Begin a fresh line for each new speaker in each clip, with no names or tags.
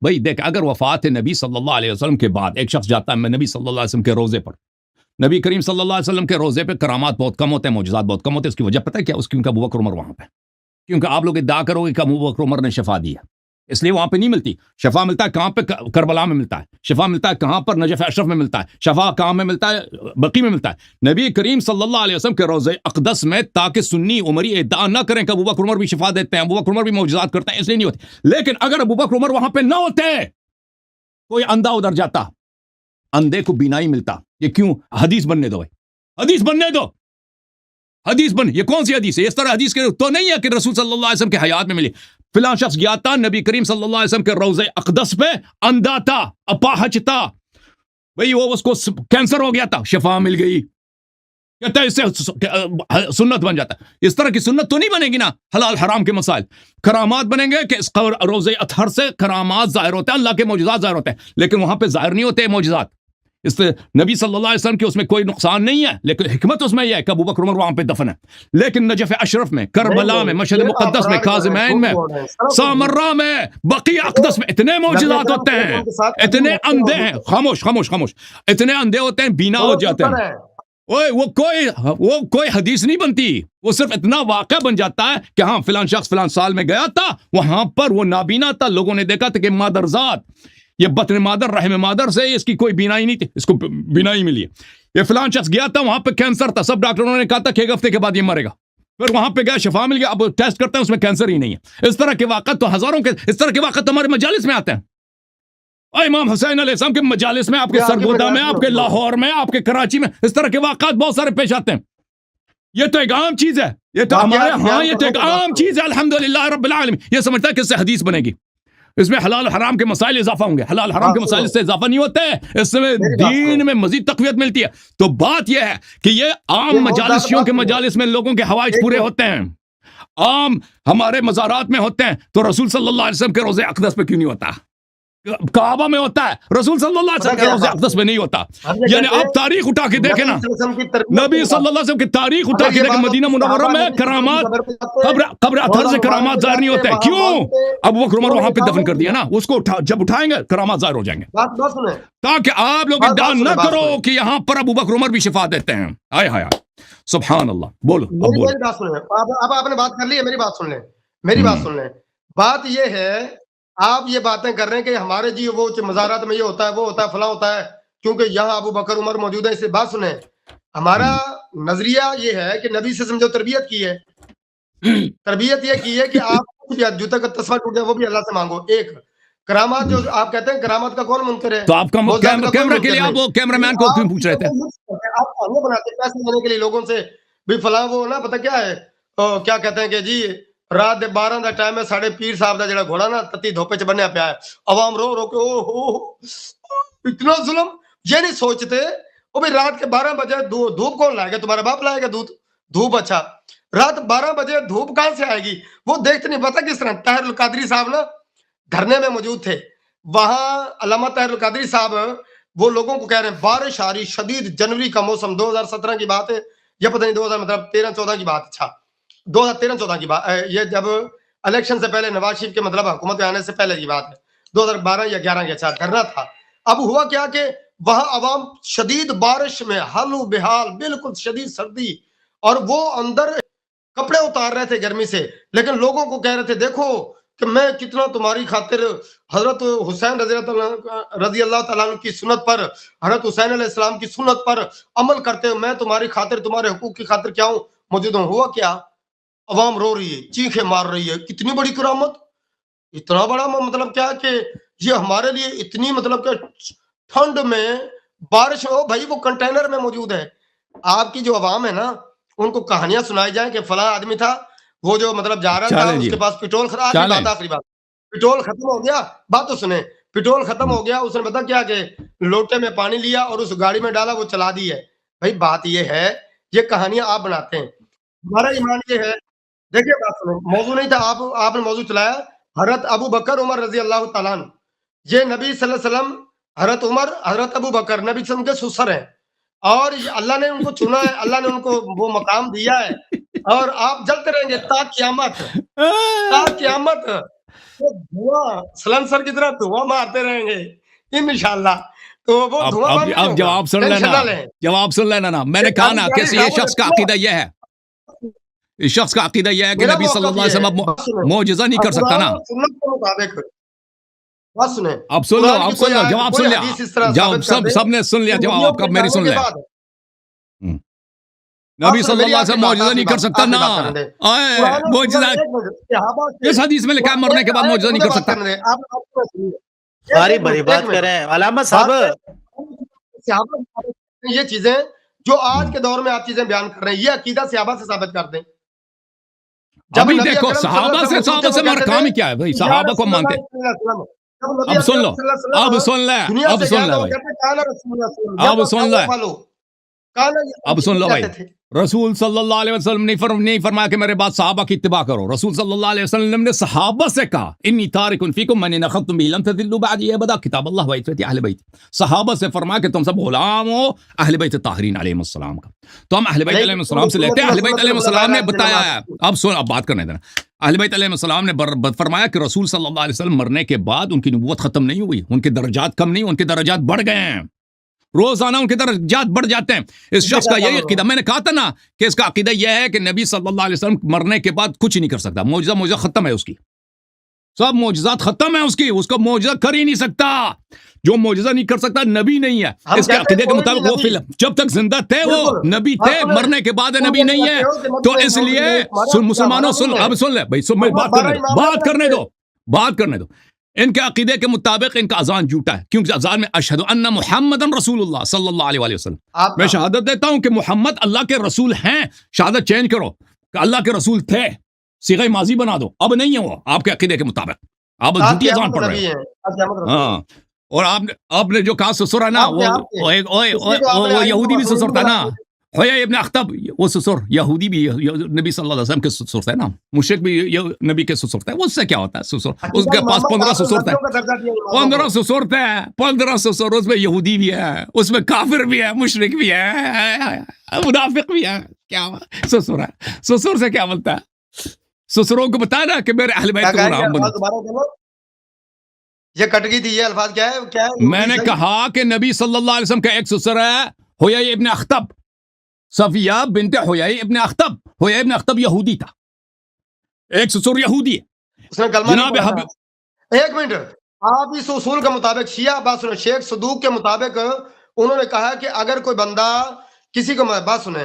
بھائی دیکھ اگر وفات نبی صلی اللہ علیہ وسلم کے بعد ایک شخص جاتا ہے میں نبی صلی اللہ علیہ وسلم کے روزے پر، نبی کریم صلی اللہ علیہ وسلم کے روزے پہ کرامات بہت کم ہوتے ہیں، معجزات بہت کم ہوتے ہیں، اس کی وجہ پتہ ہے کیا؟ اس کی، کیونکہ ابو بکر عمر وہاں پہ، کیونکہ آپ لوگ ادعا کرو گے کہ ابو بکر عمر نے شفا دی ہے، اس لیے وہاں پہ نہیں ملتی شفا۔ ملتا ہے کہاں پہ؟ کربلا میں ملتا ہے شفا، ملتا ہے کہاں پر؟ نجف اشرف میں ملتا ہے شفا، کہاں میں ملتا ہے؟ بقی میں ملتا ہے۔ نبی کریم صلی اللہ علیہ وسلم کے روزے اقدس میں، تاکہ سنی عمری ادعا نہ کریں کہ ابو بکر عمر بھی شفا دیتے ہیں، ابو بکر عمر بھی معجزات کرتے ہیں، اس لیے نہیں ہوتی۔ لیکن اگر ابو بکر عمر وہاں پہ نہ ہوتے، کوئی اندھا ادھر جاتا، اندھے کو بینائی ملتا، یہ کیوں؟ حدیث بننے دو بھائی، حدیث بننے دو، حدیث بن، یہ کون سی حدیث ہے؟ اس طرح حدیث کے تو نہیں ہے کہ رسول صلی اللہ علیہ وسلم کے حیات میں ملی فلاں شخص گیا تھا نبی کریم صلی اللہ علیہ وسلم کے روزے اقدس پہ، اندھا تھا، اپاہج تھا، بھئی وہ اس کو کینسر ہو گیا تھا، شفا مل گئی، کہتا ہے اس سے سنت بن جاتا ہے۔ اس طرح کی سنت تو نہیں بنے گی نا۔ حلال حرام کے مسائل، کرامات بنیں گے کہ اس روزے اطہر سے کرامات ظاہر ہوتے ہیں، اللہ کے معجزات ظاہر ہوتے ہیں، لیکن وہاں پہ ظاہر نہیں ہوتے معجزات۔ اس سے نبی صلی اللہ علیہ وسلم کی اس میں کوئی نقصان نہیں ہے، لیکن حکمت اس میں یہ ہے کہ ابو بکر عمر وہاں پہ دفن ہے، لیکن نجف اشرف میں، کربلا میں، مشہد مقدس میں، کاظمین میں، سامرہ میں، بقیع اقدس میں اتنے معجزات ہوتے ہیں، اتنے اندھے ہیں، خاموش خاموش خاموش، اتنے اندھے ہوتے ہیں بینا ہو جاتے ہیں۔ وہ کوئی حدیث نہیں بنتی، وہ صرف اتنا واقعہ بن جاتا ہے کہ ہاں فلان شخص فلان سال میں گیا تھا، وہاں پر وہ نابینا تھا، لوگوں نے دیکھا تھا کہ مادرزاد، یہ بطن مادر رحم مادر سے اس کی کوئی بینائی نہیں تھی، اس کو بینائی ملی ہے۔ یہ فلان شخص گیا تھا، وہاں پہ کینسر تھا، سب ڈاکٹروں نے کہا تھا کہ ایک ہفتے کے بعد یہ مرے گا، پھر وہاں پہ گیا شفا مل گیا، اب ٹیسٹ کرتے ہیں اس میں کینسر ہی نہیں ہے۔ اس طرح کے واقعات تو ہزاروں کے، اس طرح کے واقعات ہمارے مجالس میں آتے ہیں۔ امام حسین علیہ السلام کے مجالس میں، آپ کے سرگودا میں، آپ کے لاہور میں، آپ کے کراچی میں، اس طرح کے واقعات بہت سارے پیش آتے ہیں۔ یہ تو ایک عام چیز ہے، یہ تو ہمارے ہاں یہ تو ایک عام چیز ہے، الحمدللہ رب العالمین۔ یہ سمجھتا ہے کہ اس سے حدیث بنے گی، اس میں حلال حرام کے مسائل اضافہ ہوں گے، حلال حرام کے مسائل سے اضافہ نہیں ہوتے، اس میں دین میں مزید تقویت ملتی ہے۔ تو بات یہ ہے کہ یہ عام مجالسیوں کے مجالس میں لوگوں کے حوائج پورے ہوتے ہیں، عام ہمارے مزارات میں ہوتے ہیں، تو رسول صلی اللہ علیہ وسلم کے روزے اقدس پہ کیوں نہیں ہوتا؟ کعبہ میں ہوتا ہے، رسول صلی اللہ علیہ وسلم کے روزے اقدس میں نہیں ہوتا۔ یعنی آپ تاریخ اٹھا کے دیکھیں نا، نبی صلی اللہ علیہ وسلم کی تاریخ اٹھا کے دیکھیں، مدینہ منورہ میں کرامات، قبر اطہر سے کرامات ظاہر نہیں ہوتے، کیوں؟ ابو بکر عمر وہاں پہ دفن کر دیا نا، اس کو جب اٹھائیں گے کرامات ظاہر ہو جائیں گے، تاکہ آپ لوگ ادعا نہ کرو کہ یہاں پر ابو بکر عمر بھی شفا دیتے ہیں۔ آئے ہائے سبحان اللہ، بولو
میری بات سن لیں، اب آپ نے بات کر لی ہے، میری بات سن لیں، میری بات سن لیں۔ بات یہ ہے، آپ یہ باتیں کر رہے ہیں کہ ہمارے جی وہ مزارات میں یہ ہوتا ہے، وہ ہوتا ہے، فلاں ہوتا ہے، کیونکہ یہاں ابو بکر عمر موجود ہے۔ اس سے بات سنیں، ہمارا نظریہ یہ ہے کہ نبی سے جو تربیت کی ہے، تربیت یہ کی ہے کہ آپ جوتے کا تسمہ ٹوٹ جائے وہ بھی اللہ سے مانگو۔ ایک کرامات جو آپ کہتے ہیں، کرامات کا کون منکر ہے؟
تو آپ کا کیمرے کے لیے آپ وہ کیمرہ مین کو کیوں پوچھ رہے تھے؟
آپ کہانی بناتے ہیں پیسے لینے کے لیے لوگوں سے، بھی فلاں وہ نا پتہ کیا ہے، کیا کہتے ہیں کہ جی رات 12 دا ٹائم ہے، ساڑھے پیر صاحب دا جڑا گھوڑا نا تتی دھوپے چ بنیا پیا ہے، عوام رو رو کے او ہو اتنا ظلم۔ یہ نہیں سوچتے وہ بھی رات کے 12 بجے دھوپ کون لائے گا؟ تمہارا باپ لائے گا دھوپ؟ اچھا رات 12 بجے دھوپ کہاں سے آئے گی؟ وہ دیکھتے نہیں، پتہ کس طرح طاہر القادری صاحب نا دھرنے میں موجود تھے، وہاں علامہ طاہر القادری صاحب وہ لوگوں کو کہہ رہے ہیں بارش آ رہی شدید، جنوری کا موسم، 2017 کی بات ہے، یہ پتہ نہیں 2013-14 کی بات، اچھا 2013-14 کی بات، یہ جب الیکشن سے پہلے نواز شریف کے مطلب حکومت میں آنے سے پہلے کی بات ہے، 2012 یا 11 کے اچھا دھرنا تھا۔ اب ہوا کیا کہ وہاں عوام شدید بارش میں حال و بحال، بالکل شدید سردی، اور وہ اندر کپڑے اتار رہے تھے گرمی سے، لیکن لوگوں کو کہہ رہے تھے دیکھو کہ میں کتنا تمہاری خاطر حضرت حسین رضی اللہ تعالیٰ عنہ کی سنت پر، حضرت حسین علیہ السلام کی سنت پر عمل کرتے ہو، میں تمہاری خاطر، تمہارے حقوق کی خاطر کیا ہوں موجود ہوں۔ ہوا کیا؟ عوام رو رہی ہے، چیخیں مار رہی ہے، کتنی بڑی کرامت، اتنا بڑا مطلب کیا کہ یہ ہمارے لیے اتنی مطلب کہ ٹھنڈ میں بارش ہو، بھائی وہ کنٹینر میں موجود ہے۔ آپ کی جو عوام ہے نا، ان کو کہانیاں سنائی جائیں کہ فلاں آدمی تھا، وہ جو مطلب جا رہا تھا، اس کے پاس پیٹرول آخری بات پیٹرول ختم ہو گیا، بات تو سنیں، پیٹرول ختم ہو گیا، اس نے پتا کیا کہ لوٹے میں پانی لیا اور اس گاڑی میں ڈالا، وہ چلا دی ہے۔ بھائی بات یہ ہے، یہ کہانیاں آپ بناتے ہیں، ہمارا ایمان یہ ہے، دیکھیے بات سنیں، موضوع نہیں تھا، آپ نے موضوع چلایا، حضرت ابو بکر عمر رضی اللہ تعالیٰ عنہ، یہ نبی صلی اللہ علیہ وسلم، حضرت عمر، حضرت ابو بکر نبی صلی اللہ علیہ وسلم کے سسر ہیں، اور اللہ نے ان کو چنا ہے، اللہ نے ان کو وہ مقام دیا ہے، اور آپ جلتے رہیں گے تا قیامت، تا قیامت۔ वो धुआं सलेंसर की तरह धुआं मारते रहेंगे इंशाल्लाह। तो वो धुआं बंद नहीं
अब
होगा,
जवाब सुन
टेंशन
लेना,
ना लें।
जवाब सुन लेना ना। मैंने कहा ना कि ये शख्स का अकीदा यह है, इस शख्स का अकीदा यह है कि
मेरा
नबी
मौक़िफ़
सल्लल्लाहु अलैहि
ये है,
वसल्लम
बात सुनो,
मौजज़ा नहीं कर सकता ना।
कुरान और सुन्नत के मुताबिक बात सुने,
अब सुन लो,
कुरान
अब
की
सुन
कोई
लो,
आयत,
जवाब
कोई
सुन लिया,
हदीस इस तरह
जवाब
साबित कर दे
सबने सुन लिया
कि
जवाब
नबियों
आपका,
के
मेरी सुन
जाने
ले।
के बाद
हम्म।
बात
नबी
सुनो, मेरी
सल्लल्लाहु अलैहि
आखिरी
वसल्लम
बात,
मौजज़ा
आखिरी
नहीं कर
बात,
सकता
आखिरी
ना।
बात करने दे।
आए
कुरान और
मौजज़ा
सुन्नत, एक मिनट, सहाबा से
किस हदीस में लिखा है मरने के बाद मौजज़ा नहीं कर
बात
सकता?
करने दे, आप पूरा सुनिए।
सारी
एक
बड़ी
मिनट,
बात
एक मिनट।
करें अलामा
बात
साहब।
सहाबा से साबित करते हैं ये चीजें जो आज के दौर में आप चीजें बयान कर रहे हैं, ये अकीदा सहाबा से साबित कर दें। जब
अभी
नबी
देखो
अकरम
सहाबा
सल्लल्लाहु
से
अलैहि वसल्लम
हमारा
कहते
काम
थे
ही क्या है भाई,
कि या
सहाबा को
रसूलल्लाह
मानते।
सल्लल्लाहु अलैहि वसल्लम, जब नबी
अब सुन
अकरम
लो,
सल्लल्लाहु अलैहि
अब
वसल्लम
सुन ले,
दुनिया
अब
से
सुन
गए
ले
तो वो
भाई,
कहते काना रसूलुल्लाह,
अब सुन ले,
फॉलो काना,
अब सुन लो भाई।
कहते थे।
रसूल सल्लल्लाहु अलैहि वसल्लम नहीं फरमाया कि मेरे बाद सहाबा की इत्तिबा करो। रसूल सल्लल्लाहु अलैहि वसल्लम ने सहाबा से कहा इन्नी तारिकुन फीकुम मन इन अखज़्तुम बिही लम तज़िल्लू बअदी अबदा किताब अल्लाह व इत्तबअती अहले बैत। सहाबा से फरमाया कि तुम सब गुलाम हो अहले बैत ताहिरीन अलैहिस्सलाम का। तो हम अहले बैत अलैहिस्सलाम से लेते हैं। अहले बैत अलैहिस्सलाम ने बताया है, अब सुन, अब बात करने देना। अहले बैत अलैहिस्सलाम ने फरमाया कि रसूल सल्लल्लाहु अलैहि वसल्लम मरने के बाद उनकी नबूवत खत्म नहीं हुई, उनके दर्जात कम नहीं, उनके दर्जात बढ़ गए हैं, रोजाना उनके दर्जात बढ़ जाते हैं। इस शख्स का यही अकीदा, मैंने कहा था ना कि इसका अकीदा यह है कि नबी सल्लल्लाहु अलैहि वसल्लम मरने के बाद कुछ नहीं कर सकता, मौजज़ा खत्म है उसकी, सब मौजज़ात खत्म है उसकी, उसका मौजज़ा कर ही नहीं सकता। जो मौजज़ा नहीं कर सकता नबी नहीं है। इसके अकीदे के मुताबिक वो फिल्म जब तक जिंदा थे वो नबी थे, मरने के बाद नबी नहीं है। तो इसलिए मुसलमानों सुन, अब सुन ले भाई, सुन, बात करने दो, बात करने दो। इनके अकीदे के मुताबिक इनका अजान झूठा है, क्योंकि अजान में अशहदु अन्ना मुहम्मदन रसूलुल्लाह सल्लल्लाहु अलैहि वसल्लम, मैं शहादत देता हूं कि मुहम्मद अल्लाह के रसूल हैं। शहादत चेंज करो कि अल्लाह के रसूल थे, सीगा माजी बना दो, अब नहीं है वो आपके अकीदे के मुताबिक, आप झूठी अजान पढ़ रहे हो। हाँ, और आपने जो कहा ससुर है ना, वो यहूदी भी ससुर था ना, हुया इब्न अख्तब, वो ससुर यहूदी भी नबी सल्लल्लाहु अलैहि वसल्लम के ससुर थे ना, मुशरिक भी नबी के ससुर थे। उससे क्या होता है ससुर, उसके पास 15 ससुर थे, 15 ससुर थे, 15 ससुर, उसमें यहूदी भी है, उसमें काफिर भी है, मुशरिक भी है, मुनाफिक भी है। क्या ससुर है, ससुर से क्या बोलता है? ससुरों को बता ना कि मेरे अहले बैत को गुलाम बनो।
ये कट गई थी, ये अल्फाज क्या है, क्या है?
मैंने कहा कि नबी सल्लल्लाहु अलैहि वसल्लम का एक ससुर है हुया इब्न अख्तब, सफिया बिनते हुया इब्न अख्तब। हुया इब्न अख्तब यहूदी था, एक ससुर यहूदी है।
उसने कलमा नहीं पढ़ा था। एक मिनट, आप इस उसूल के मुताबिक शिया, बात सुनो, शेख सदूक के मुताबिक उन्होंने कहा कि अगर कोई बंदा किसी को, बात सुने,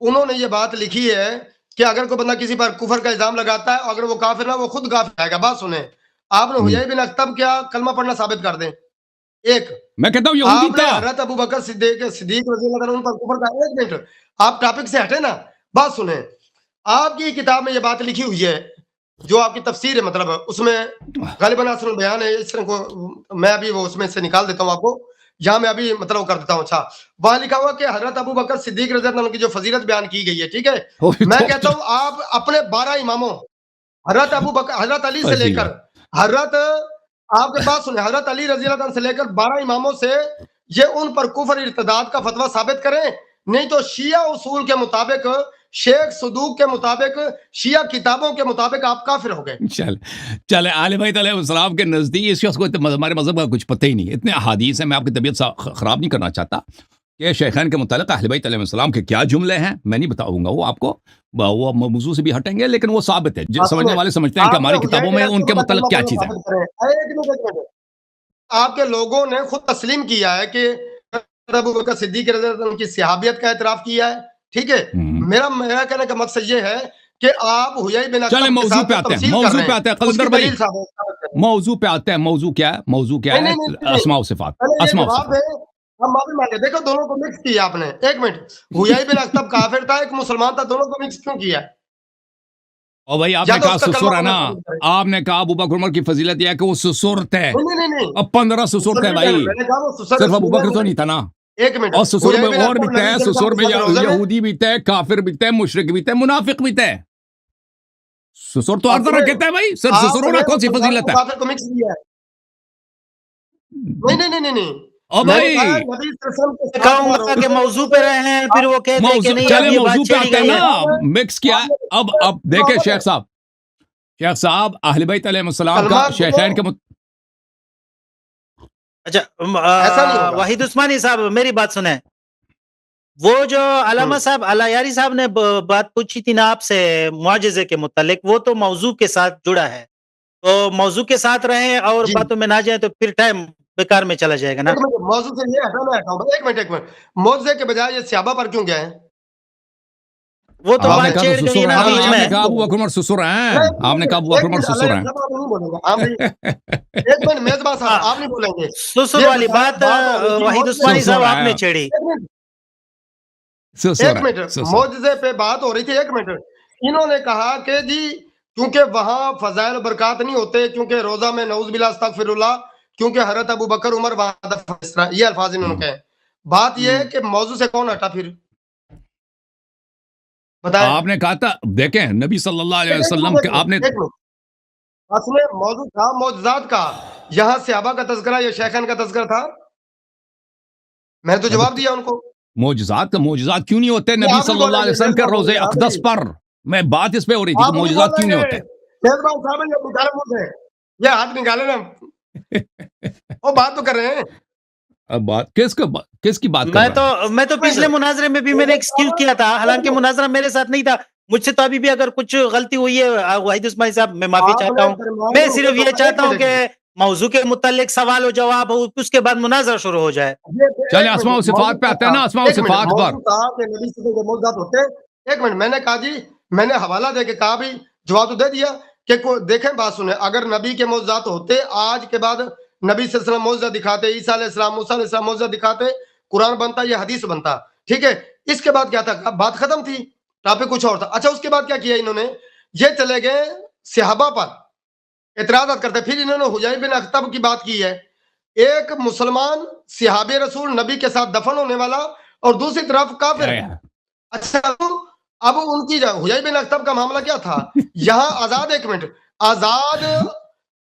उन्होंने ये बात लिखी है कि अगर कोई बंदा किसी पर कुफर का इल्जाम लगाता है, अगर वो काफिर ना, वो खुद काफिर आएगा। बात सुने, आपने हुया बिन अख्तब क्या कलमा पढ़ना साबित कर दें। एक
मैं कहता हूं यहूदी था,
हज़रत अबू बकर सिद्दीक रज़ी अल्लाह अन्हु पर कुफर का, एक मिनट आप टॉपिक से हटे ना, बात सुने, आपकी किताब में ये बात लिखी हुई है, जो आपकी तफसीर है, मतलब उसमें गालिबन असरुल बयान है, इस तरह को मैं अभी वो उसमें से निकाल देता हूं आपको, जहां मैं अभी मतलब कर देता हूं। अच्छा, वहां लिखा हुआ कि हज़रत अबू बकर सिद्दीक रज़ी अल्लाह अन्हु की जो फजीलत बयान की गई है, ठीक है, मैं कहता हूं आप अपने 12 इमामों, हज़रत अबू बकर, हज़रत अली से लेकर हज़रत, आपके पास सुने, हज़रत अली रज़ी अल्लाह अन्हु से लेकर 12 इमामों से ये उन पर कुफर इर्तिदाद का फतवा साबित करें, नहीं तो शिया उसूल के मुताबिक, शेख सदूक के मुताबिक, शिया किताबों के मुताबिक आप काफिर हो गए।
चले आले बैत अलैहिस्सलाम के नजदीक इस शख्स को हमारे मजहब का कुछ पता ही नहीं, इतने अहादीस है, मैं आपकी तबीयत खराब नहीं करना चाहता कि शेखैन के मुतालिक अहले बैत अलैहिस्सलाम के क्या जुमले हैं, मैं नहीं बताऊंगा, वो आपको वो मौजू से भी हटेंगे, लेकिन वो साबित है, समझने वाले समझते हैं कि हमारी किताबों में उनके मुतालिक क्या चीज है।
आपके लोगों ने खुद तस्लीम किया है कि अबू बकर सिद्दीक रज़ी अल्लाह अन्हु की सहाबियत का एतराफ किया है, ठीक है। मेरा कहने का मकसद ये है कि आप हुया बिन अख्तब,
चले मौजू पे आते हैं, मौजू पे आते हैं कलंदर भाई, मौजू पे आते हैं। मौजू क्या है, मौजू क्या है? अस्मा व सिफात, अस्मा व सिफात।
हम माफी मांगे, देखो दोनों को मिक्स किया आपने। एक मिनट, हुया बिन अख्तब काफिर था, एक मुसलमान था, दोनों को मिक्स क्यों किया?
और भाई आपने कहा ससुर है ना, आपने कहा अबू बकर उमर की फजीलत यह है कि वो ससुर थे, अब 15 ससुर थे भाई, सिर्फ अबू बकर तो नहीं था ना।
एक मिनट,
और ससुर में और भी थे, ससुर में यहूदी भी थे, काफिर भी थे, मुशरिक भी थे, मुनाफिक भी थे। ससुर तो हर तरह कहते हैं भाई, सिर्फ ससुर में कौन सी फजीलत है?
काफिर को मिक्स किया है। नहीं
और भाई
कहूंगा कि मौजू पे रहे हैं, फिर वो कहते हैं कि नहीं,
चले मौजू पे आते हैं ना, मिक्स किया। अब देखे शेख साहब, शेख साहब अहले बैत अलैहिस्सलाम का
सलमान को
शेखैन के
अच्छा
ऐसा नहीं होगा।
वाहिद उस्मानी साहब मेरी बात सुने, वो जो अलामा साहब अलायारी साहब ने बात पूछी थी ना आपसे मुआजिजे के मुतालिक, वो तो मौजू के साथ जुड़ा है, तो मौजू के साथ रहें और
जी।
बातों में ना जाए तो फिर टाइम बेकार में चला जाएगा ना।
एक मिनट, मौजू से ये हटा, मैं हटाऊं। एक मिनट, मौजे के बजाय ये सहाबा पर क्यों गए हैं?
वो तो
आपने
बात
कहा
छेड़
तो
गई
ससुर
ना
हैं,
बीच
आपने
में।
कहा अबू बकर उमर ससुर हैं, आपने कहा अबू बकर उमर ससुर हैं।
आप नहीं बोलेंगे, आप नहीं। एक मिनट मेजबान साहब, आप नहीं बोलेंगे।
ससुर
ये
वाली
बताएं,
बात
बात हो रही थी
वाहिद
मौजूद
उस्मानी
ससुर
साहब
है।
आपने छेड़ी।
एक मिनट,
ससुर
एक
हैं,
मिनट,
ससुर।
मौजज़े पे बात हो रही थी। एक मिनट, इन्होंने कहा कि जी क्योंकि वहां फजाइल बरकत नहीं होते, क्योंकि रोजा में नऊज बिल्ला अस्तगफिरुल्लाह, क्योंकि हजरत अबू बकर उमर वहां दफन, ये अल्फाज इन्होंने कहे। बात ये है कि मौजू से कौन हटा फिर? बताएं।
आपने कहा था, देखें नबी सल्लल्लाहु अलैहि वसल्लम के आपने
एक मिनट, असले मौजू था मौजूदात का, यहाँ सहाबा का तज़किरा या शेखैन का तज़किरा था? मैंने तो जवाब दिया उनको।
मोजज़ात क्यों नहीं होते
ये
नबी
आप नहीं
सल्लल्लाहु अलैहि
बोलेंगे,
वसल्लम के
मेजबान
रोजे
बोलेंगे, आप
अक़दस
नहीं।
पर? मैं बात इस पे हो रही थी कि
आप नहीं
मोजज़ात क्यों नहीं
बोलेंगे।
होते?
मेजबान साहब ये निकाले मुंह से, ये हाथ निकाले ना, वो बात तो कर रहे हैं।
अब बात किसकी बात कर रहा है?
मैं तो पिछले मुनाजरे में भी मैंने एक्सक्यूज किया था, हालांकि मुनाजरा मेरे साथ नहीं था। मुझसे तो अभी भी अगर कुछ गलती हुई है वाहिद उस्मानी साहब, मैं माफी चाहता हूँ। मैं सिर्फ ये चाहता हूँ कि मौजू के मुतालिक सवाल और जवाब हो, उसके बाद मुनाजरा शुरू हो जाए।
चलिए अस्मा व सिफात पे आते हैं ना, अस्मा व सिफात पर।
एक मिनट, मैंने कहा जी, मैंने हवाला दे के कहा भी, जवाब तो दे दिया कि देखें, बात सुने, अगर नबी के मौजूदात होते, आज के बाद नबी सल्लल्लाहु अलैहि वसल्लम मौजूदा दिखाते, ईसा अलैहिस्सलाम, मूसा अलैहिस्सलाम मौजूदा दिखाते, कुरान बनता, ये हदीस बनता, ठीक है। इसके बाद क्या था, बात खत्म थी, टॉपिक कुछ और था। अच्छा, उसके बाद क्या किया इन्होंने? ये चले गए सहाबा पर एतराज़ करते, फिर इन्होंने हुजै बिन अख्तब की बात की है। एक मुसलमान सहाबे रसूल नबी के साथ दफन होने वाला, और दूसरी तरफ काफिर। अच्छा, अब उनकी हुजै बिन अख्तब का मामला क्या था? यहाँ आजाद, एक मिनट, आजाद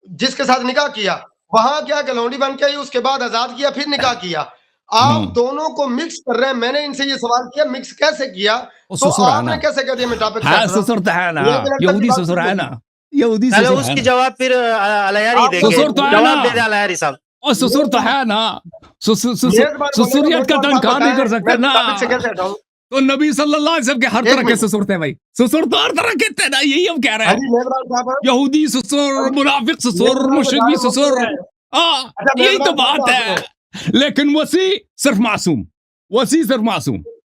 जिसके साथ निकाह किया, वहां क्या कलौंडी बन के आई, उसके बाद आजाद किया, फिर निकाह किया। आप दोनों को मिक्स कर रहे हैं। मैंने इनसे ये सवाल किया, मिक्स कैसे किया? तो आपने कैसे कह दिया मैं टॉपिक
हाँ, ससुर तो है ना, यहूदी ससुर है ना, यहूदी
चलो
ससुर है
उसकी
ना।
जवाब फिर अलायारी देंगे।
ससुर तो है
जवाब
ना।
दे दे अलायारी साहब।
और ससुर तो है ना, ससुरियत का तनखा नहीं कर सकते ना।
से कैसे हटाऊं?
तो नबी सल्लल्लाहु अलैहि वसल्लम के हर
एक
तरह के
मिनट।
ससुर थे भाई, ससुर तो हर तरह के थे ना, यही हम कह रहे
हाँ
हैं।
जी, मेजबान साहब,
यहूदी ससुर, मुनाफिक ससुर,
मेजबान
मुशरिक भी
साहब,
ससुर,
अच्छा,
यही तो
मेजबान
बात
साहब,
है। लेकिन वसी सिर्फ मासूम, वसी सिर्फ मासूम।